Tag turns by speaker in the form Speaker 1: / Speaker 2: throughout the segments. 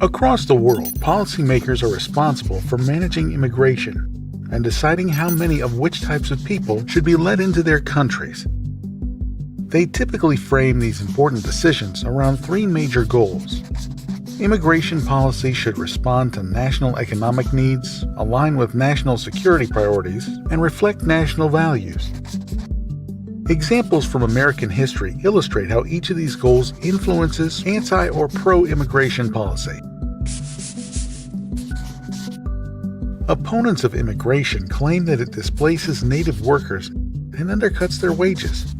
Speaker 1: Across the world, policymakers are responsible for managing immigration and deciding how many of which types of people should be let into their countries. They typically frame these important decisions around three major goals. Immigration policy should respond to national economic needs, align with national security priorities, and reflect national values. Examples from American history illustrate how each of these goals influences anti- or pro-immigration policy. Opponents of immigration claim that it displaces native workers and undercuts their wages.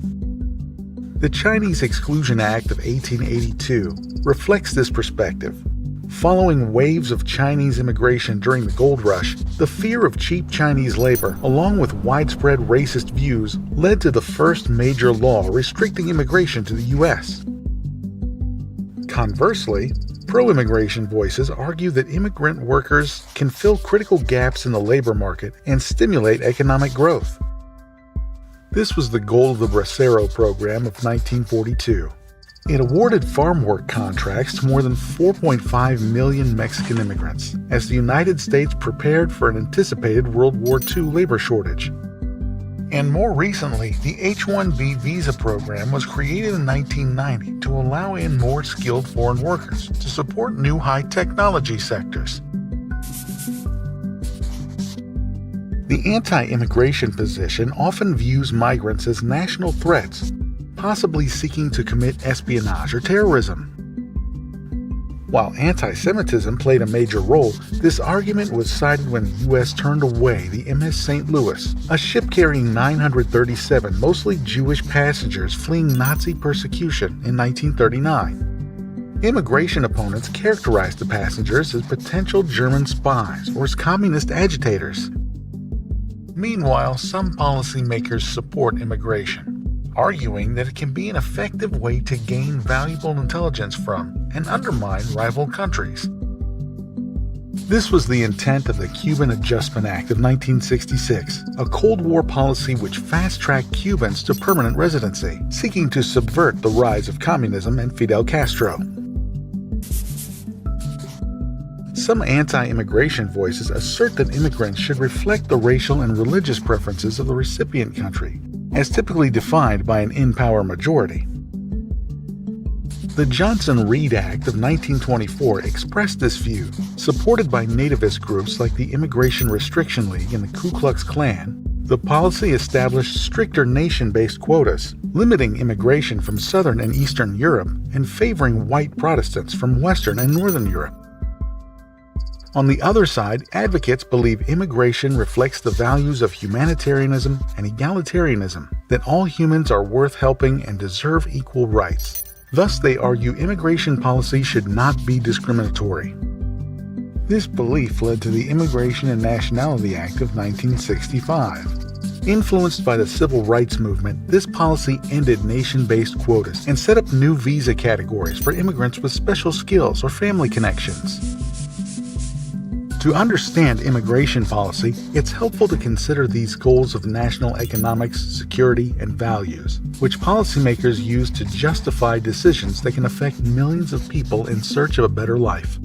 Speaker 1: The Chinese Exclusion Act of 1882 reflects this perspective. Following waves of Chinese immigration during the gold rush, the fear of cheap Chinese labor, along with widespread racist views, led to the first major law restricting immigration to the U.S. Conversely, pro-immigration voices argue that immigrant workers can fill critical gaps in the labor market and stimulate economic growth. This was the goal of the Bracero Program of 1942. It awarded farm work contracts to more than 4.5 million Mexican immigrants as the United States prepared for an anticipated World War II labor shortage. And more recently, the H-1B visa program was created in 1990 to allow in more skilled foreign workers to support new high-technology sectors. The anti-immigration position often views migrants as national threats, possibly seeking to commit espionage or terrorism. While anti-Semitism played a major role, this argument was cited when the U.S. turned away the MS St. Louis, a ship carrying 937 mostly Jewish passengers fleeing Nazi persecution in 1939. Immigration opponents characterized the passengers as potential German spies or as communist agitators. Meanwhile, some policymakers support immigration, arguing that it can be an effective way to gain valuable intelligence from and undermine rival countries. This was the intent of the Cuban Adjustment Act of 1966, a Cold War policy which fast-tracked Cubans to permanent residency, seeking to subvert the rise of communism and Fidel Castro. Some anti-immigration voices assert that immigrants should reflect the racial and religious preferences of the recipient country, as typically defined by an in-power majority. The Johnson-Reed Act of 1924 expressed this view, supported by nativist groups like the Immigration Restriction League and the Ku Klux Klan. The policy established stricter nation-based quotas, limiting immigration from Southern and Eastern Europe and favoring white Protestants from Western and Northern Europe. On the other side, advocates believe immigration reflects the values of humanitarianism and egalitarianism, that all humans are worth helping and deserve equal rights. Thus, they argue immigration policy should not be discriminatory. This belief led to the Immigration and Nationality Act of 1965. Influenced by the Civil Rights Movement, this policy ended nation-based quotas and set up new visa categories for immigrants with special skills or family connections. To understand immigration policy, it's helpful to consider these goals of national economics, security, and values, which policymakers use to justify decisions that can affect millions of people in search of a better life.